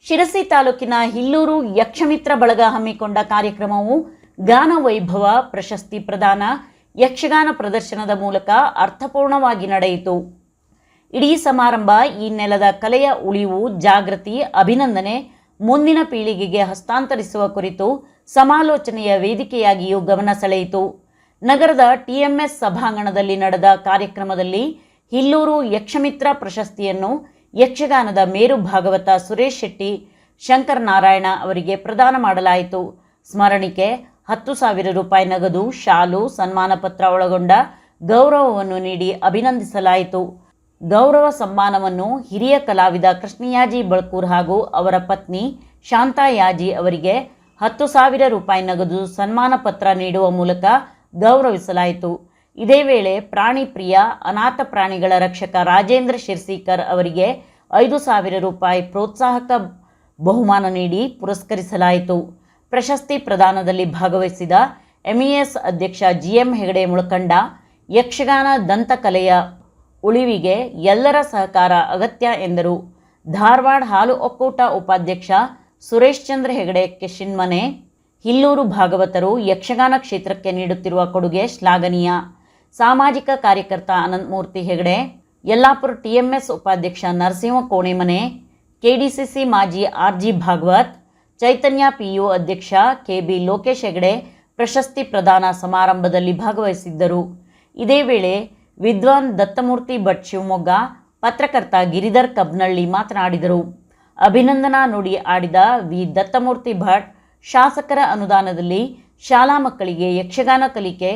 ಶಿರಸಿ ತಾಲೂಕಿನ ಹಿಲ್ಲೂರು ಯಕ್ಷಮಿತ್ರ ಬಳಗ ಹಮ್ಮಿಕೊಂಡ ಕಾರ್ಯಕ್ರಮವು ಗಾನ ವೈಭವ, ಪ್ರಶಸ್ತಿ ಪ್ರದಾನ, ಯಕ್ಷಗಾನ ಪ್ರದರ್ಶನದ ಮೂಲಕ ಅರ್ಥಪೂರ್ಣವಾಗಿ ನಡೆಯಿತು. ಇಡೀ ಸಮಾರಂಭ ಈ ನೆಲದ ಕಲೆಯ ಉಳಿವು, ಜಾಗೃತಿ, ಅಭಿನಂದನೆ, ಮುಂದಿನ ಪೀಳಿಗೆಗೆ ಹಸ್ತಾಂತರಿಸುವ ಕುರಿತು ಸಮಾಲೋಚನೆಯ ವೇದಿಕೆಯಾಗಿಯೂ ಗಮನ ಸೆಳೆಯಿತು. ನಗರದ ಟಿಎಂಎಸ್ ಸಭಾಂಗಣದಲ್ಲಿ ನಡೆದ ಕಾರ್ಯಕ್ರಮದಲ್ಲಿ ಹಿಲ್ಲೂರು ಯಕ್ಷಮಿತ್ರ ಪ್ರಶಸ್ತಿಯನ್ನು ಯಕ್ಷಗಾನದ ಮೇರು ಭಾಗವತ ಸುರೇಶ್ ಶೆಟ್ಟಿ ಶಂಕರನಾರಾಯಣ ಅವರಿಗೆ ಪ್ರದಾನ ಮಾಡಲಾಯಿತು. ಸ್ಮರಣಿಕೆ 10,000 ರೂಪಾಯಿ ನಗದು, ಶಾಲು, ಸನ್ಮಾನ ಪತ್ರ ಒಳಗೊಂಡ ಗೌರವವನ್ನು ನೀಡಿ ಅಭಿನಂದಿಸಲಾಯಿತು. ಗೌರವ ಸನ್ಮಾನವನ್ನು ಹಿರಿಯ ಕಲಾವಿದ ಕೃಷ್ಣಯಾಜಿ ಬಳಕೂರ್ ಹಾಗೂ ಅವರ ಪತ್ನಿ ಶಾಂತಾ ಯಾಜಿ ಅವರಿಗೆ 10,000 ರೂಪಾಯಿ ನಗದು, ಸನ್ಮಾನ ಪತ್ರ ನೀಡುವ ಮೂಲಕ ಗೌರವಿಸಲಾಯಿತು. ಇದೇ ವೇಳೆ ಪ್ರಾಣಿ ಪ್ರಿಯ, ಅನಾಥ ಪ್ರಾಣಿಗಳ ರಕ್ಷಕ ರಾಜೇಂದ್ರ ಶಿರ್ಸಿಕರ್ ಅವರಿಗೆ 5,000 ರೂಪಾಯಿ ಪ್ರೋತ್ಸಾಹಕ ಬಹುಮಾನ ನೀಡಿ ಪುರಸ್ಕರಿಸಲಾಯಿತು. ಪ್ರಶಸ್ತಿ ಪ್ರದಾನದಲ್ಲಿ ಭಾಗವಹಿಸಿದ MES ಅಧ್ಯಕ್ಷ GM ಹೆಗಡೆ ಮುಳಕಂಡ, ಯಕ್ಷಗಾನ ದಂತಕಲೆಯ ಉಳಿವಿಗೆ ಎಲ್ಲರ ಸಹಕಾರ ಅಗತ್ಯ ಎಂದರು. ಧಾರವಾಡ ಹಾಲು ಒಕ್ಕೂಟ ಉಪಾಧ್ಯಕ್ಷ ಸುರೇಶ್ ಚಂದ್ರ ಹೆಗಡೆ ಕೆಶಿನ್ಮನೆ, ಹಿಲ್ಲೂರು ಭಾಗವತರು ಯಕ್ಷಗಾನ ಕ್ಷೇತ್ರಕ್ಕೆ ನೀಡುತ್ತಿರುವ ಕೊಡುಗೆ ಶ್ಲಾಘನೀಯ. ಸಾಮಾಜಿಕ ಕಾರ್ಯಕರ್ತ ಅನಂತಮೂರ್ತಿ ಹೆಗಡೆ, ಯಲ್ಲಾಪುರ TMS ಉಪಾಧ್ಯಕ್ಷ ನರಸಿಂಹ ಕೋಣೆಮನೆ, KDCC ಮಾಜಿ RG ಭಾಗವತ್, ಚೈತನ್ಯ PU ಅಧ್ಯಕ್ಷ KB ಲೋಕೇಶ್ ಹೆಗಡೆ ಪ್ರಶಸ್ತಿ ಪ್ರದಾನ ಸಮಾರಂಭದಲ್ಲಿ ಭಾಗವಹಿಸಿದ್ದರು. ಇದೇ ವೇಳೆ ವಿದ್ವಾನ್ ದತ್ತಮೂರ್ತಿ ಭಟ್ ಶಿವಮೊಗ್ಗ, ಪತ್ರಕರ್ತ ಗಿರಿಧರ್ ಕಬ್ನಳ್ಳಿ ಮಾತನಾಡಿದರು. ಅಭಿನಂದನಾ ನುಡಿ ಆಡಿದ ವಿ ದತ್ತಮೂರ್ತಿ ಭಟ್, ಶಾಸಕರ ಅನುದಾನದಲ್ಲಿ ಶಾಲಾ ಮಕ್ಕಳಿಗೆ ಯಕ್ಷಗಾನ ಕಲಿಕೆ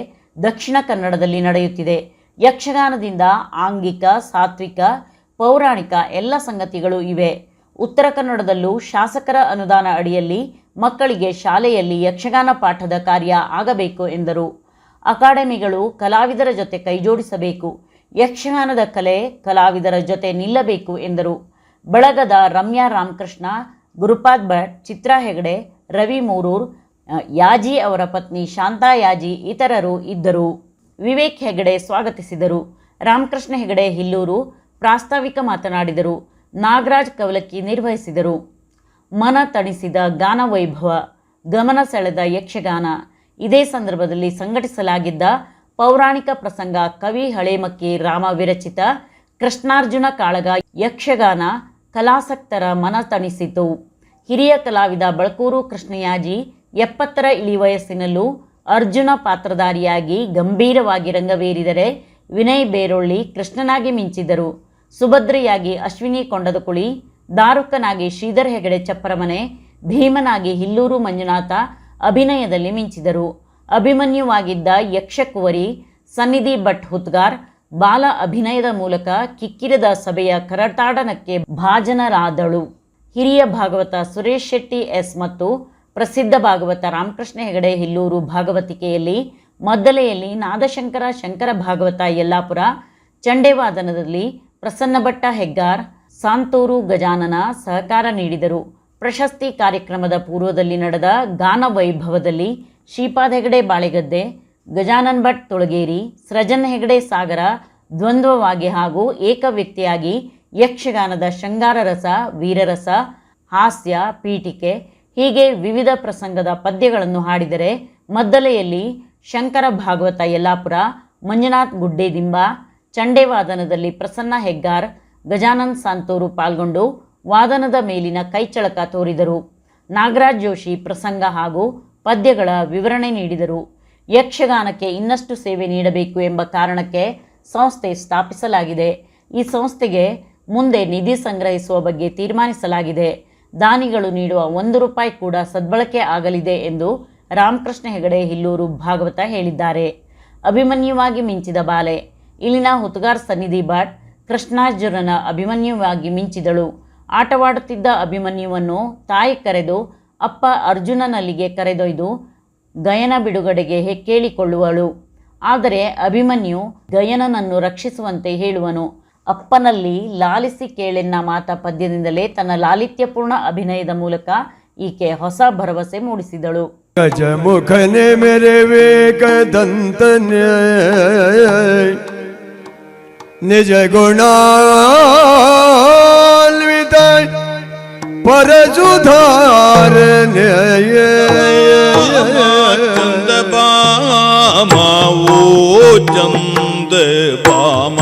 ದಕ್ಷಿಣ ಕನ್ನಡದಲ್ಲಿ ನಡೆಯುತ್ತಿದೆ. ಯಕ್ಷಗಾನದಿಂದ ಆಂಗಿಕ, ಸಾತ್ವಿಕ, ಪೌರಾಣಿಕ ಎಲ್ಲ ಸಂಗತಿಗಳು ಇವೆ. ಉತ್ತರ ಕನ್ನಡದಲ್ಲೂ ಶಾಸಕರ ಅನುದಾನ ಅಡಿಯಲ್ಲಿ ಮಕ್ಕಳಿಗೆ ಶಾಲೆಯಲ್ಲಿ ಯಕ್ಷಗಾನ ಪಾಠದ ಕಾರ್ಯ ಆಗಬೇಕು ಎಂದರು. ಅಕಾಡೆಮಿಗಳು ಕಲಾವಿದರ ಜೊತೆ ಕೈಜೋಡಿಸಬೇಕು. ಯಕ್ಷಗಾನದ ಕಲೆ ಕಲಾವಿದರ ಜೊತೆ ನಿಲ್ಲಬೇಕು ಎಂದರು. ಬಳಗದ ರಮ್ಯಾ ರಾಮಕೃಷ್ಣ, ಗುರುಪಾದ್ ಭಟ್, ಚಿತ್ರಾ ಹೆಗಡೆ, ರವಿ ಮೂರೂರ್, ಯಾಜಿ ಅವರ ಪತ್ನಿ ಶಾಂತಾ ಯಾಜಿ ಇತರರು ಇದ್ದರು. ವಿವೇಕ್ ಹೆಗಡೆ ಸ್ವಾಗತಿಸಿದರು. ರಾಮಕೃಷ್ಣ ಹೆಗಡೆ ಹಿಲ್ಲೂರು ಪ್ರಾಸ್ತಾವಿಕ ಮಾತನಾಡಿದರು. ನಾಗರಾಜ್ ಕವಲಕ್ಕಿ ನಿರ್ವಹಿಸಿದರು. ಮನ ತಣಿಸಿದ ಗಾನ ವೈಭವ, ಗಮನ ಸೆಳೆದ ಯಕ್ಷಗಾನ. ಇದೇ ಸಂದರ್ಭದಲ್ಲಿ ಸಂಘಟಿಸಲಾಗಿದ್ದ ಪೌರಾಣಿಕ ಪ್ರಸಂಗ ಕವಿ ಹಳೇಮಕ್ಕಿ ರಾಮ ವಿರಚಿತ ಕೃಷ್ಣಾರ್ಜುನ ಕಾಳಗ ಯಕ್ಷಗಾನ ಕಲಾಸಕ್ತರ ಮನ ತಣಿಸಿತು. ಹಿರಿಯ ಕಲಾವಿದ ಬಳಕೂರು ಕೃಷ್ಣಯಾಜಿ 70ರ ಇಳಿವಯಸ್ಸಿನಲ್ಲೂ ಅರ್ಜುನ ಪಾತ್ರಧಾರಿಯಾಗಿ ಗಂಭೀರವಾಗಿ ರಂಗವೇರಿದರೆ, ವಿನಯ್ ಬೇರೊಳ್ಳಿ ಕೃಷ್ಣನಾಗಿ ಮಿಂಚಿದರು. ಸುಭದ್ರೆಯಾಗಿ ಅಶ್ವಿನಿ ಕೊಂಡದಕುಳಿ, ದಾರುಕನಾಗಿ ಶ್ರೀಧರ್ ಹೆಗಡೆ ಚಪ್ಪರಮನೆ, ಭೀಮನಾಗಿ ಹಿಲ್ಲೂರು ಮಂಜುನಾಥ ಅಭಿನಯದಲ್ಲಿ ಮಿಂಚಿದರು. ಅಭಿಮನ್ಯುವಾಗಿದ್ದ ಯಕ್ಷಕುವರಿ ಸನ್ನಿಧಿ ಭಟ್ ಹುತ್ಗಾರ್ ಬಾಲ ಅಭಿನಯದ ಮೂಲಕ ಕಿಕ್ಕಿರಿದ ಸಭೆಯ ಕರತಾಡನಕ್ಕೆ ಭಾಜನರಾದಳು. ಹಿರಿಯ ಭಾಗವತ ಸುರೇಶ್ ಶೆಟ್ಟಿ S ಮತ್ತು ಪ್ರಸಿದ್ಧ ಭಾಗವತ ರಾಮಕೃಷ್ಣ ಹೆಗಡೆ ಹಿಲ್ಲೂರು ಭಾಗವತಿಕೆಯಲ್ಲಿ, ಮದ್ದಲೆಯಲ್ಲಿ ನಾದಶಂಕರ ಶಂಕರ ಭಾಗವತ ಯಲ್ಲಾಪುರ, ಚಂಡೆವಾದನದಲ್ಲಿ ಪ್ರಸನ್ನ ಭಟ್ಟ ಹೆಗ್ಗಾರ್, ಸಾಂತೂರು ಗಜಾನನ ಸಹಕಾರ ನೀಡಿದರು. ಪ್ರಶಸ್ತಿ ಕಾರ್ಯಕ್ರಮದ ಪೂರ್ವದಲ್ಲಿ ನಡೆದ ಗಾನ ವೈಭವದಲ್ಲಿ ಶ್ರೀಪಾದ್ ಹೆಗಡೆ ಬಾಳೆಗದ್ದೆ, ಗಜಾನನ್ ಭಟ್ ತುಳಗೇರಿ, ಸೃಜನ್ ಹೆಗಡೆ ಸಾಗರ ದ್ವಂದ್ವವಾಗಿ ಹಾಗೂ ಏಕವ್ಯಕ್ತಿಯಾಗಿ ಯಕ್ಷಗಾನದ ಶೃಂಗಾರ ರಸ, ವೀರರಸ, ಹಾಸ್ಯ, ಪೀಠಿಕೆ ಹೀಗೆ ವಿವಿಧ ಪ್ರಸಂಗದ ಪದ್ಯಗಳನ್ನು ಹಾಡಿದರೆ, ಮದ್ದಲೆಯಲ್ಲಿ ಶಂಕರ ಭಾಗವತ ಯಲ್ಲಾಪುರ, ಮಂಜುನಾಥ್ ಗುಡ್ಡೇದಿಂಬ, ಚಂಡೆವಾದನದಲ್ಲಿ ಪ್ರಸನ್ನ ಹೆಗ್ಗಾರ್, ಗಜಾನನ್ ಸಾಂತೂರು ಪಾಲ್ಗೊಂಡು ವಾದನದ ಮೇಲಿನ ಕೈಚಳಕ ತೋರಿದರು. ನಾಗರಾಜ್ ಜೋಶಿ ಪ್ರಸಂಗ ಹಾಗೂ ಪದ್ಯಗಳ ವಿವರಣೆ ನೀಡಿದರು. ಯಕ್ಷಗಾನಕ್ಕೆ ಇನ್ನಷ್ಟು ಸೇವೆ ನೀಡಬೇಕು ಎಂಬ ಕಾರಣಕ್ಕೆ ಸಂಸ್ಥೆ ಸ್ಥಾಪಿಸಲಾಗಿದೆ. ಈ ಸಂಸ್ಥೆಗೆ ಮುಂದೆ ನಿಧಿ ಸಂಗ್ರಹಿಸುವ ಬಗ್ಗೆ ತೀರ್ಮಾನಿಸಲಾಗಿದೆ. ದಾನಿಗಳು ನೀಡುವ 1 ರೂಪಾಯಿ ಕೂಡ ಸದ್ಬಳಕೆ ಆಗಲಿದೆ ಎಂದು ರಾಮಕೃಷ್ಣ ಹೆಗಡೆ ಹಿಲ್ಲೂರು ಭಾಗವತ ಹೇಳಿದ್ದಾರೆ. ಅಭಿಮನ್ಯುವಾಗಿ ಮಿಂಚಿದ ಬಾಲೆ, ಇಲ್ಲಿನ ಹುತ್ಗಾರ್ ಸನ್ನಿಧಿ ಭಟ್ ಕೃಷ್ಣಾರ್ಜುನನ ಅಭಿಮನ್ಯುವಾಗಿ ಮಿಂಚಿದಳು. ಆಟವಾಡುತ್ತಿದ್ದ ಅಭಿಮನ್ಯುವನ್ನು ತಾಯಿ ಕರೆದು ಅಪ್ಪ ಅರ್ಜುನನಲ್ಲಿಗೆ ಕರೆದೊಯ್ದು ಗಯನ ಬಿಡುಗಡೆಗೆ ಕೇಳಿಕೊಳ್ಳುವಳು. ಆದರೆ ಅಭಿಮನ್ಯು ಗಯನನನ್ನು ರಕ್ಷಿಸುವಂತೆ ಹೇಳುವನು. ಅಪ್ಪನಲ್ಲಿ ಲಾಲಿಸಿ ಕೇಳೆನ್ನ ಮಾತ ಪದ್ಯದಿಂದಲೇ ತನ್ನ ಲಾಲಿತ್ಯಪೂರ್ಣ ಅಭಿನಯದ ಮೂಲಕ ಈಕೆ ಹೊಸ ಭರವಸೆ ಮೂಡಿಸಿದಳು. ಗಜಮುಖನೆ ಮೇರೆ ವೇಕದಂತನೆ ನಿಜ ಗುಣಾನ್ವಿತ ಪರಸುಧಾರನೆ ಚಂದ ಬಾಮ ಓ ಚಂದ ಬಾಮ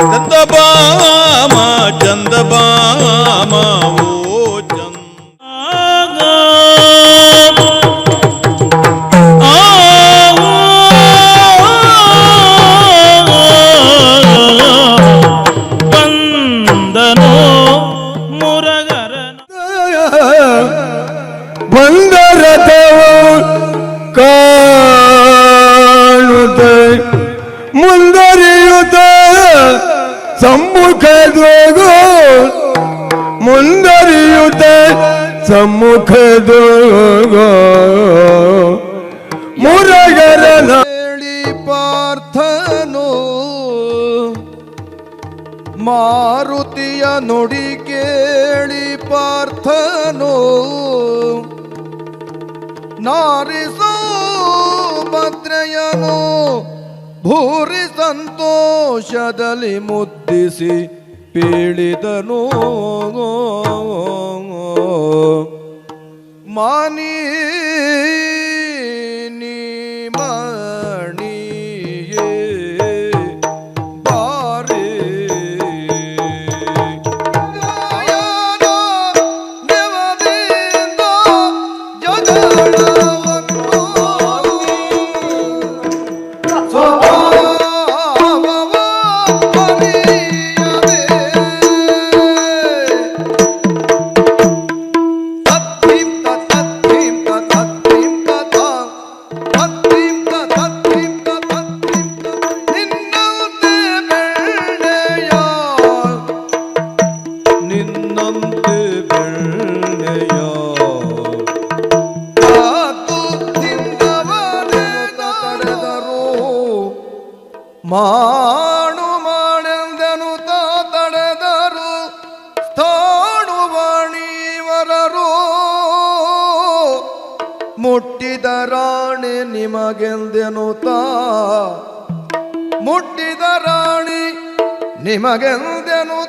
ಚಂದ ಬಾಮ ಚಂದ ಬಾಮ ಓ ಬಂದರಥವು ಕಾಣುತ್ತ ಮುಂದರಿಯುತ್ತ ಸಮ್ಮುಖದೋಗು ಮುಂದರಿಯುತ್ತ ಸಮ್ಮುಖದೋಗು ಮುರಗರನ ಹೇಳಿ ಪಾರ್ಥನು ಮಾರುತಿಯ ನುಡಿ ಕೇಳಿ ಪಾರ್ಥನು ನಾರಿಸೋ ಭದ್ರೆಯನು ಭೂರಿ ಸಂತೋಷದಲ್ಲಿ ಮುದ್ದಿಸಿ ಪೀಳಿದನು ಮಾನಿ ಮಣಿಯೇ ಬಾರಿ ದೇವದಿಂದ ಜಗಳವನ್ನು ಸ್ವಭಾವವ ಅರಿಯದೆ ನಿನ್ನಂತೆ ಬೆಳ್ಳೆಯ ಕಾತು ತಿಂದವನೇ ತಡೆದರು ಮಾಡು ಮಾಡೆಂದನು ತಡೆದರು ಸ್ಥಾಣುವಾಣಿವರರು ಮುಟ್ಟಿದ ರಾಣಿ ನಿಮಗೆಂದೆನು ಮುಟ್ಟಿದ ರಾಣಿ ನಿಮಗೆಂದೆನು